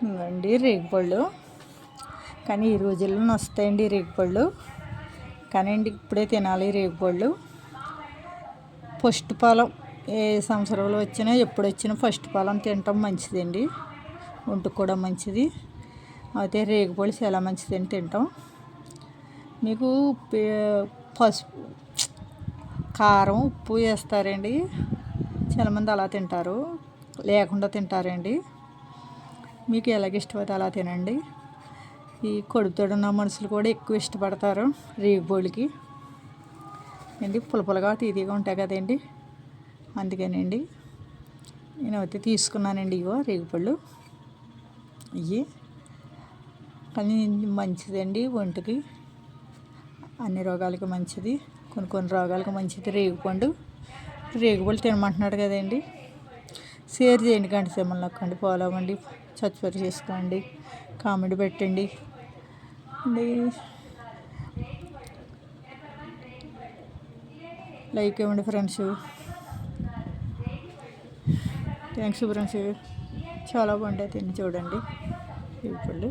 ఇవ్వండి రేగిపళ్ళు. కానీ ఈ రోజుల్లో వస్తాయండి రేగిపళ్ళు. కానీ అండి ఇప్పుడే తినాలి రేగిపళ్ళు. ఫస్ట్ పాలం ఏ సంవత్సరంలో వచ్చినా ఎప్పుడు వచ్చినా ఫస్ట్ పాలం తినటం మంచిదండి, ఒంటికి కూడా మంచిది. అయితే రేగిపళ్ళు చాలా మంచిదని తింటాం. మీకు పసుపు, కారం, ఉప్పు వేస్తారండి. చాలామంది అలా తింటారు, లేకుండా తింటారండి. మీకు ఎలాగ ఇష్టమైతే అలా తినండి. ఈ కడుపుతోడున్న మనుషులు కూడా ఎక్కువ ఇష్టపడతారు రేగిపళ్ళకి అండి. పులపులగా తీయగా ఉంటాయి కదండి, అందుకేనండి నేను అయితే తీసుకున్నానండి. ఇగో రేగిపళ్ళు ఇవి. కానీ మంచిదండి ఒంటికి, అన్ని రోగాలకి మంచిది, కొన్ని రోగాలకు మంచిది రేగిపండు. రేగిపళ్ళు తినమంటున్నాడు కదండి. షేర్ చేయండి, గంట సింబల్ నొక్కండి, ఫాలో అవ్వండి, సబ్స్క్రైబ్ చేసుకోండి, కామెంట్ పెట్టండి లైక్ ఇవ్వండి ఫ్రెండ్స్. Thanks friends. చాలా బాగుంటాయి, తిని చూడండి రేగిపళ్ళు.